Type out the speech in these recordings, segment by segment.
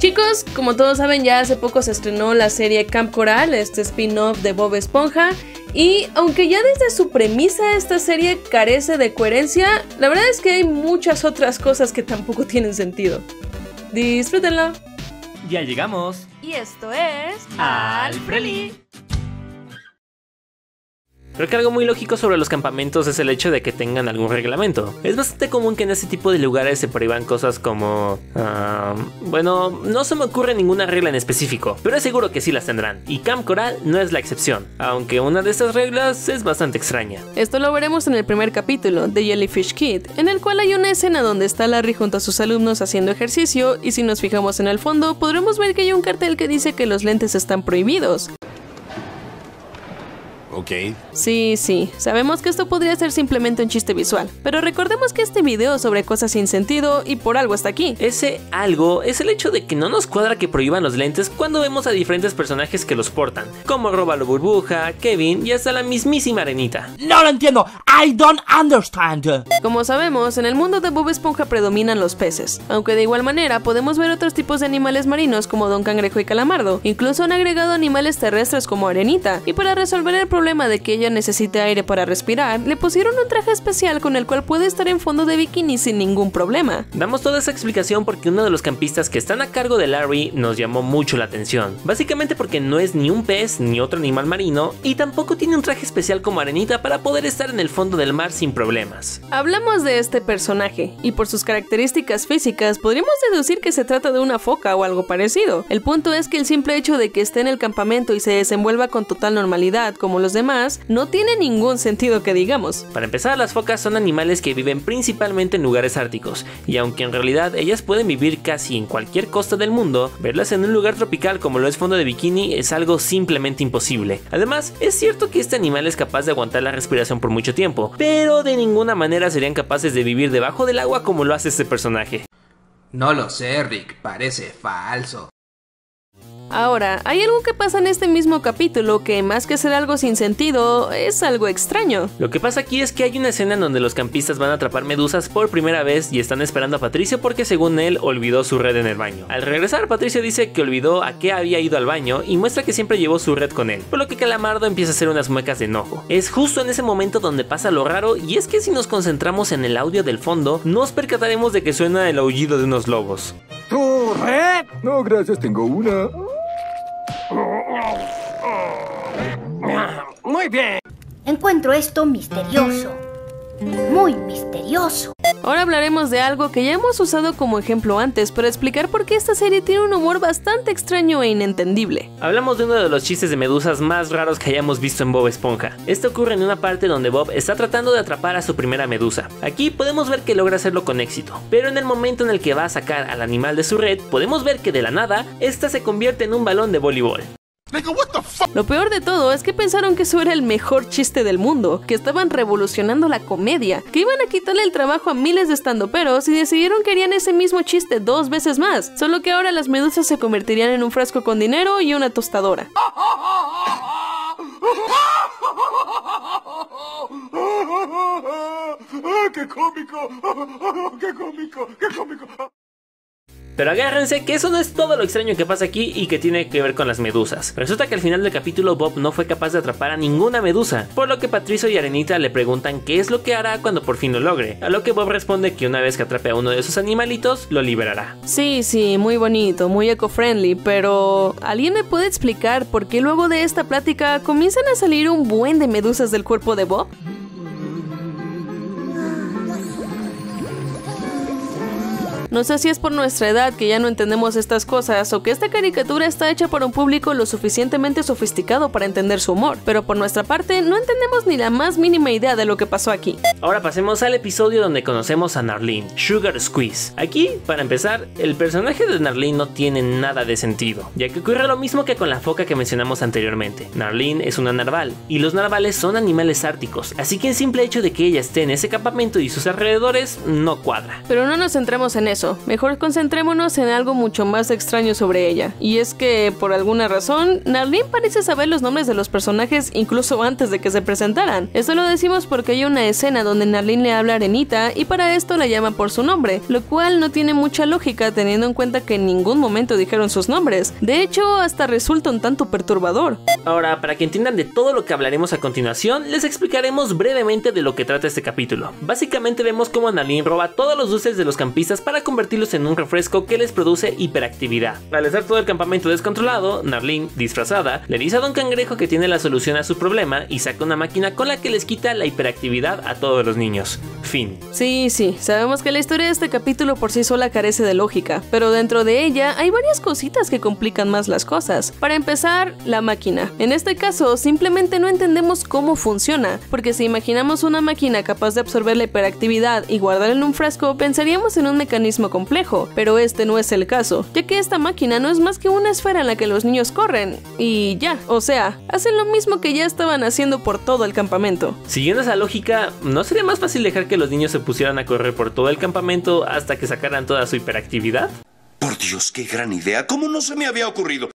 Chicos, como todos saben, ya hace poco se estrenó la serie Camp Coral, este spin-off de Bob Esponja, y aunque ya desde su premisa esta serie carece de coherencia, la verdad es que hay muchas otras cosas que tampoco tienen sentido. Disfrútenlo. Ya llegamos. Y esto es... Al Preli. Creo que algo muy lógico sobre los campamentos es el hecho de que tengan algún reglamento. Es bastante común que en este tipo de lugares se prohíban cosas como... bueno, no se me ocurre ninguna regla en específico, pero es seguro que sí las tendrán. Y Camp Coral no es la excepción, aunque una de estas reglas es bastante extraña. Esto lo veremos en el primer capítulo de Jellyfish Kid, en el cual hay una escena donde está Larry junto a sus alumnos haciendo ejercicio, y si nos fijamos en el fondo podremos ver que hay un cartel que dice que los lentes están prohibidos. Ok. Sí, sabemos que esto podría ser simplemente un chiste visual, pero recordemos que este video es sobre cosas sin sentido y por algo está aquí. Ese algo es el hecho de que no nos cuadra que prohíban los lentes cuando vemos a diferentes personajes que los portan, como Róbalo Burbuja, Kevin y hasta la mismísima Arenita. No lo entiendo, I don't understand. Como sabemos, en el mundo de Bob Esponja predominan los peces, aunque de igual manera podemos ver otros tipos de animales marinos como Don Cangrejo y Calamardo. Incluso han agregado animales terrestres como Arenita, y para resolver el problema de que ella necesite aire para respirar, le pusieron un traje especial con el cual puede estar en fondo de bikini sin ningún problema. Damos toda esa explicación porque uno de los campistas que están a cargo de Larry nos llamó mucho la atención, básicamente porque no es ni un pez ni otro animal marino y tampoco tiene un traje especial como Arenita para poder estar en el fondo del mar sin problemas. Hablamos de este personaje y por sus características físicas podríamos deducir que se trata de una foca o algo parecido. El punto es que el simple hecho de que esté en el campamento y se desenvuelva con total normalidad como los demás no tiene ningún sentido que digamos. Para empezar, las focas son animales que viven principalmente en lugares árticos, y aunque en realidad ellas pueden vivir casi en cualquier costa del mundo, verlas en un lugar tropical como lo es fondo de bikini es algo simplemente imposible. Además, es cierto que este animal es capaz de aguantar la respiración por mucho tiempo, pero de ninguna manera serían capaces de vivir debajo del agua como lo hace este personaje. No lo sé, Rick, parece falso. Ahora, hay algo que pasa en este mismo capítulo que más que ser algo sin sentido, es algo extraño. Lo que pasa aquí es que hay una escena en donde los campistas van a atrapar medusas por primera vez y están esperando a Patricio porque según él olvidó su red en el baño. Al regresar, Patricio dice que olvidó a qué había ido al baño y muestra que siempre llevó su red con él, por lo que Calamardo empieza a hacer unas muecas de enojo. Es justo en ese momento donde pasa lo raro, y es que si nos concentramos en el audio del fondo, nos percataremos de que suena el aullido de unos lobos. ¿Tu red? No, gracias, tengo una. Muy bien. Encuentro esto misterioso. Muy misterioso. Ahora hablaremos de algo que ya hemos usado como ejemplo antes para explicar por qué esta serie tiene un humor bastante extraño e inentendible. Hablamos de uno de los chistes de medusas más raros que hayamos visto en Bob Esponja. Esto ocurre en una parte donde Bob está tratando de atrapar a su primera medusa. Aquí podemos ver que logra hacerlo con éxito, pero en el momento en el que va a sacar al animal de su red, podemos ver que de la nada, esta se convierte en un balón de voleibol. Lo peor de todo es que pensaron que eso era el mejor chiste del mundo, que estaban revolucionando la comedia, que iban a quitarle el trabajo a miles de estandoperos y decidieron que harían ese mismo chiste 2 veces más, solo que ahora las medusas se convertirían en un frasco con dinero y una tostadora. ¡Qué cómico! ¡Qué cómico! ¡Qué cómico! Pero agárrense que eso no es todo lo extraño que pasa aquí y que tiene que ver con las medusas. Resulta que al final del capítulo Bob no fue capaz de atrapar a ninguna medusa, por lo que Patricio y Arenita le preguntan qué es lo que hará cuando por fin lo logre, a lo que Bob responde que una vez que atrape a uno de esos animalitos, lo liberará. Sí, muy bonito, muy eco-friendly, pero ¿alguien me puede explicar por qué luego de esta plática comienzan a salir un buen de medusas del cuerpo de Bob? No sé si es por nuestra edad que ya no entendemos estas cosas o que esta caricatura está hecha para un público lo suficientemente sofisticado para entender su humor, pero por nuestra parte no entendemos ni la más mínima idea de lo que pasó aquí. Ahora pasemos al episodio donde conocemos a Narlene, Sugar Squeeze. Aquí, para empezar, el personaje de Narlene no tiene nada de sentido, ya que ocurre lo mismo que con la foca que mencionamos anteriormente. Narlene es una narval, y los narvales son animales árticos, así que el simple hecho de que ella esté en ese campamento y sus alrededores no cuadra. Pero no nos centremos en eso. eso, mejor concentrémonos en algo mucho más extraño sobre ella. Y es que, por alguna razón, Narlene parece saber los nombres de los personajes incluso antes de que se presentaran. Esto lo decimos porque hay una escena donde Narlene le habla a Arenita y para esto la llama por su nombre, lo cual no tiene mucha lógica teniendo en cuenta que en ningún momento dijeron sus nombres. De hecho, hasta resulta un tanto perturbador. Ahora, para que entiendan de todo lo que hablaremos a continuación, les explicaremos brevemente de lo que trata este capítulo. Básicamente vemos cómo Narlene roba todos los dulces de los campistas para convertirlos en un refresco que les produce hiperactividad. Al estar todo el campamento descontrolado, Narlene, disfrazada, le dice a Don Cangrejo que tiene la solución a su problema y saca una máquina con la que les quita la hiperactividad a todos los niños. Fin. Sí, sabemos que la historia de este capítulo por sí sola carece de lógica, pero dentro de ella hay varias cositas que complican más las cosas. Para empezar, la máquina. En este caso, simplemente no entendemos cómo funciona, porque si imaginamos una máquina capaz de absorber la hiperactividad y guardarla en un frasco, pensaríamos en un mecanismo complejo, pero este no es el caso, ya que esta máquina no es más que una esfera en la que los niños corren, y ya, o sea, hacen lo mismo que ya estaban haciendo por todo el campamento. Siguiendo esa lógica, ¿no sería más fácil dejar que los niños se pusieran a correr por todo el campamento hasta que sacaran toda su hiperactividad? Por Dios, qué gran idea. ¿Cómo no se me había ocurrido?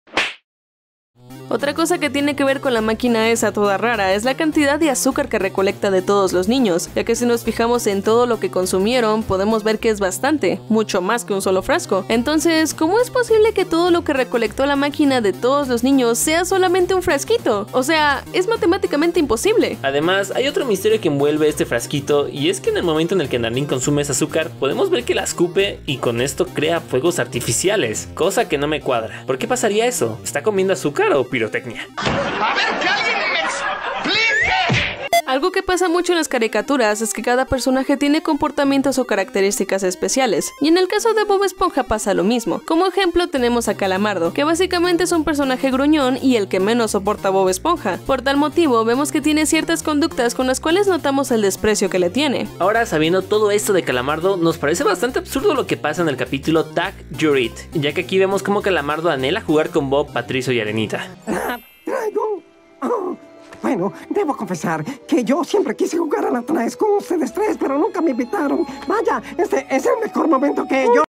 Otra cosa que tiene que ver con la máquina esa toda rara es la cantidad de azúcar que recolecta de todos los niños, ya que si nos fijamos en todo lo que consumieron, podemos ver que es bastante, mucho más que un solo frasco. Entonces, ¿cómo es posible que todo lo que recolectó la máquina de todos los niños sea solamente un frasquito? O sea, es matemáticamente imposible. Además, hay otro misterio que envuelve este frasquito, y es que en el momento en el que Narlene consume ese azúcar, podemos ver que la escupe y con esto crea fuegos artificiales, cosa que no me cuadra. ¿Por qué pasaría eso? ¿Está comiendo azúcar o pirotecnia? A ver, que alguien me explique. Algo que pasa mucho en las caricaturas es que cada personaje tiene comportamientos o características especiales, y en el caso de Bob Esponja pasa lo mismo. Como ejemplo tenemos a Calamardo, que básicamente es un personaje gruñón y el que menos soporta a Bob Esponja. Por tal motivo vemos que tiene ciertas conductas con las cuales notamos el desprecio que le tiene. Ahora, sabiendo todo esto de Calamardo, nos parece bastante absurdo lo que pasa en el capítulo Tag Your It, ya que aquí vemos cómo Calamardo anhela jugar con Bob, Patricio y Arenita. Bueno, debo confesar que yo siempre quise jugar a la traes con ustedes tres, pero nunca me invitaron. Vaya, este es el mejor momento que yo...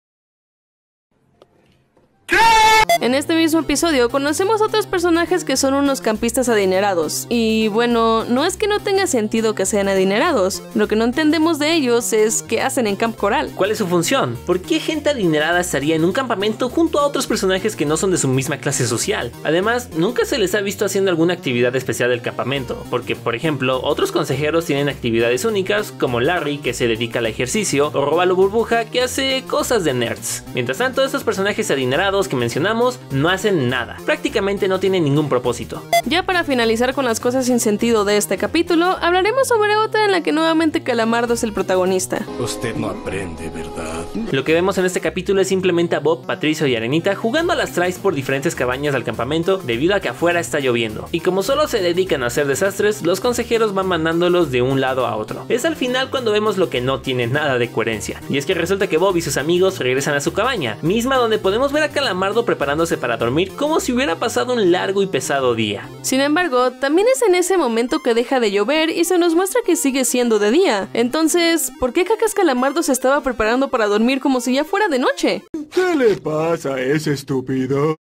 En este mismo episodio conocemos otros personajes que son unos campistas adinerados, y bueno, no es que no tenga sentido que sean adinerados, lo que no entendemos de ellos es qué hacen en Camp Coral. ¿Cuál es su función? ¿Por qué gente adinerada estaría en un campamento junto a otros personajes que no son de su misma clase social? Además, nunca se les ha visto haciendo alguna actividad especial del campamento, porque por ejemplo, otros consejeros tienen actividades únicas, como Larry, que se dedica al ejercicio, o Róbalo Burbuja, que hace cosas de nerds. Mientras tanto, estos personajes adinerados que mencionamos no hacen nada, prácticamente no tienen ningún propósito. Ya para finalizar con las cosas sin sentido de este capítulo, hablaremos sobre otra en la que nuevamente Calamardo es el protagonista. Usted no aprende, ¿verdad? Lo que vemos en este capítulo es simplemente a Bob, Patricio y Arenita jugando a las traes por diferentes cabañas del campamento debido a que afuera está lloviendo, y como solo se dedican a hacer desastres, los consejeros van mandándolos de un lado a otro. Es al final cuando vemos lo que no tiene nada de coherencia, y es que resulta que Bob y sus amigos regresan a su cabaña, misma donde podemos ver a Calamardo preparándose para dormir como si hubiera pasado un largo y pesado día. Sin embargo, también es en ese momento que deja de llover y se nos muestra que sigue siendo de día. Entonces, ¿por qué Cacas Calamardo se estaba preparando para dormir como si ya fuera de noche? ¿Qué le pasa a ese estúpido?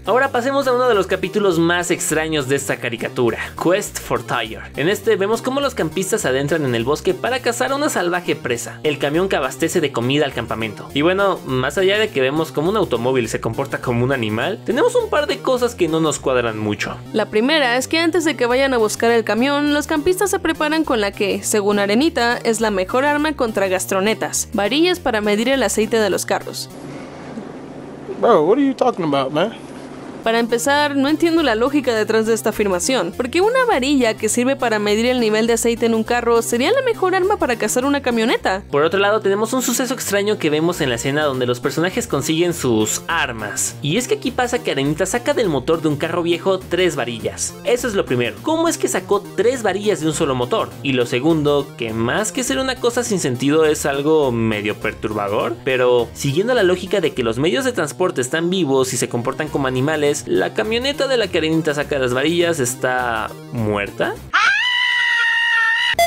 Ahora pasemos a uno de los capítulos más extraños de esta caricatura, Quest for Tire. En este vemos cómo los campistas se adentran en el bosque para cazar a una salvaje presa, el camión que abastece de comida al campamento. Y bueno, más allá de que vemos cómo un automóvil se comporta como un animal, tenemos un par de cosas que no nos cuadran mucho. La primera es que antes de que vayan a buscar el camión, los campistas se preparan con la que, según Arenita, es la mejor arma contra gastronetas, varillas para medir el aceite de los carros. Bro, what are you talking about, man? Para empezar, no entiendo la lógica detrás de esta afirmación, porque una varilla que sirve para medir el nivel de aceite en un carro sería la mejor arma para cazar una camioneta. Por otro lado, tenemos un suceso extraño que vemos en la escena donde los personajes consiguen sus armas. Y es que aquí pasa que Arenita saca del motor de un carro viejo 3 varillas. Eso es lo primero. ¿Cómo es que sacó 3 varillas de un solo motor? Y lo segundo, que más que ser una cosa sin sentido es algo medio perturbador, pero siguiendo la lógica de que los medios de transporte están vivos y se comportan como animales, ¿la camioneta de la que Arenita saca las varillas está muerta?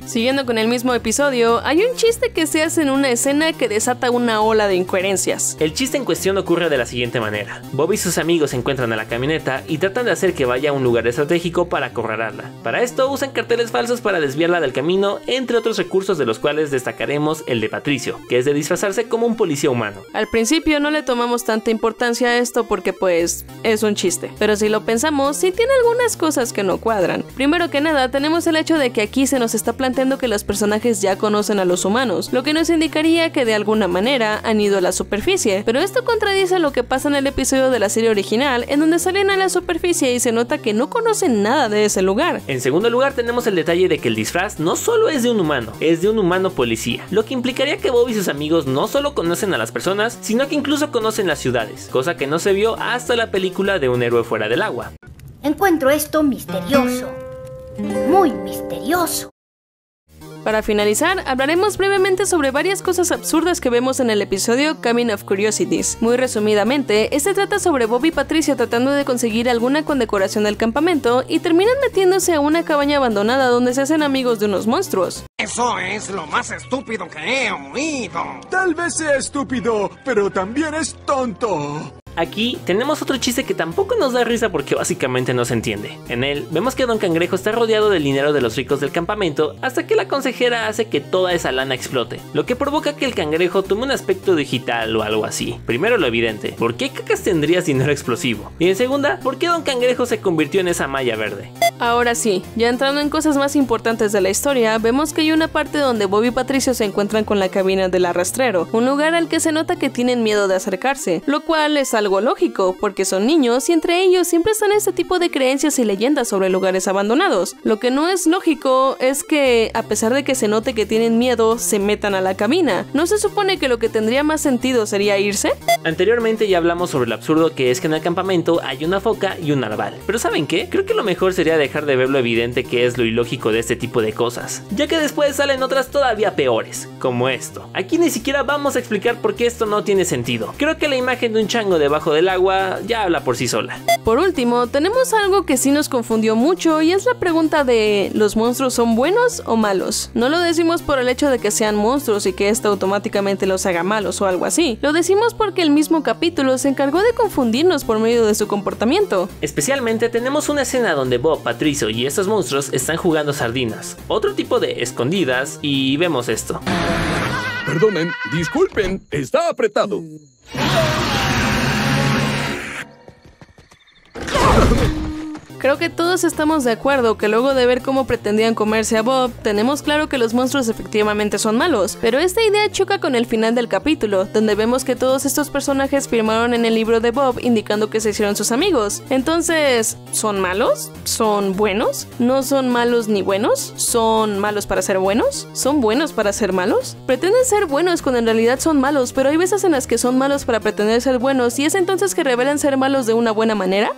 Siguiendo con el mismo episodio, hay un chiste que se hace en una escena que desata una ola de incoherencias. El chiste en cuestión ocurre de la siguiente manera. Bob y sus amigos se encuentran a la camioneta y tratan de hacer que vaya a un lugar estratégico para acorralarla. Para esto usan carteles falsos para desviarla del camino, entre otros recursos de los cuales destacaremos el de Patricio, que es de disfrazarse como un policía humano. Al principio no le tomamos tanta importancia a esto porque pues es un chiste, pero si lo pensamos sí tiene algunas cosas que no cuadran. Primero que nada tenemos el hecho de que aquí se nos está planteando que los personajes ya conocen a los humanos, lo que nos indicaría que de alguna manera han ido a la superficie, pero esto contradice lo que pasa en el episodio de la serie original en donde salen a la superficie y se nota que no conocen nada de ese lugar. En segundo lugar tenemos el detalle de que el disfraz no solo es de un humano, es de un humano policía, lo que implicaría que Bob y sus amigos no solo conocen a las personas, sino que incluso conocen las ciudades, cosa que no se vio hasta la película de Un héroe fuera del agua. Encuentro esto misterioso. Muy misterioso. Para finalizar, hablaremos brevemente sobre varias cosas absurdas que vemos en el episodio Cabin of Curiosities. Muy resumidamente, este trata sobre Bob y Patricio tratando de conseguir alguna condecoración del campamento y terminan metiéndose a una cabaña abandonada donde se hacen amigos de unos monstruos. Eso es lo más estúpido que he oído. Tal vez sea estúpido, pero también es tonto. Aquí tenemos otro chiste que tampoco nos da risa porque básicamente no se entiende. En él vemos que Don Cangrejo está rodeado del dinero de los ricos del campamento hasta que la consejera hace que toda esa lana explote, lo que provoca que el cangrejo tome un aspecto digital o algo así. Primero lo evidente, ¿por qué cacas tendrías dinero explosivo? Y en segunda, ¿por qué Don Cangrejo se convirtió en esa malla verde? Ahora sí, ya entrando en cosas más importantes de la historia, vemos que hay una parte donde Bob y Patricio se encuentran con la cabina del arrastrero, un lugar al que se nota que tienen miedo de acercarse, lo cual es algo lógico, porque son niños y entre ellos siempre están este tipo de creencias y leyendas sobre lugares abandonados. Lo que no es lógico es que, a pesar de que se note que tienen miedo, se metan a la cabina. ¿No se supone que lo que tendría más sentido sería irse? Anteriormente ya hablamos sobre lo absurdo que es que en el campamento hay una foca y un narval. Pero ¿saben qué? Creo que lo mejor sería dejar de ver lo evidente que es lo ilógico de este tipo de cosas, ya que después salen otras todavía peores, como esto. Aquí ni siquiera vamos a explicar por qué esto no tiene sentido. Creo que la imagen de un chango debajo del agua ya habla por sí sola. Por último, tenemos algo que sí nos confundió mucho y es la pregunta de ¿los monstruos son buenos o malos? No lo decimos por el hecho de que sean monstruos y que esto automáticamente los haga malos o algo así. Lo decimos porque el mismo capítulo se encargó de confundirnos por medio de su comportamiento. Especialmente tenemos una escena donde Bob, Patricio y estos monstruos están jugando sardinas, otro tipo de escondidas, y vemos esto. Perdonen, disculpen, está apretado. Creo que todos estamos de acuerdo que luego de ver cómo pretendían comerse a Bob, tenemos claro que los monstruos efectivamente son malos, pero esta idea choca con el final del capítulo, donde vemos que todos estos personajes firmaron en el libro de Bob indicando que se hicieron sus amigos. Entonces, ¿son malos? ¿Son buenos? ¿No son malos ni buenos? ¿Son malos para ser buenos? ¿Son buenos para ser malos? Pretenden ser buenos cuando en realidad son malos, pero hay veces en las que son malos para pretender ser buenos y es entonces que revelan ser malos de una buena manera.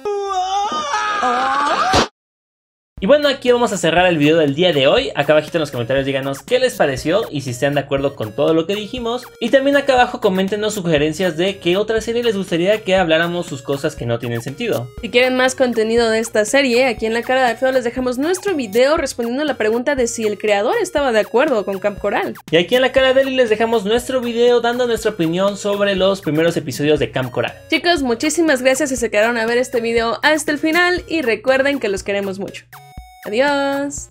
Y bueno, aquí vamos a cerrar el video del día de hoy. Acá abajito en los comentarios díganos qué les pareció y si están de acuerdo con todo lo que dijimos. Y también acá abajo coméntenos sugerencias de qué otra serie les gustaría que habláramos sus cosas que no tienen sentido. Si quieren más contenido de esta serie, aquí en la cara de feo les dejamos nuestro video respondiendo a la pregunta de si el creador estaba de acuerdo con Camp Coral. Y aquí en la cara de Eli les dejamos nuestro video dando nuestra opinión sobre los primeros episodios de Camp Coral. Chicos, muchísimas gracias si se quedaron a ver este video hasta el final y recuerden que los queremos mucho. Adiós.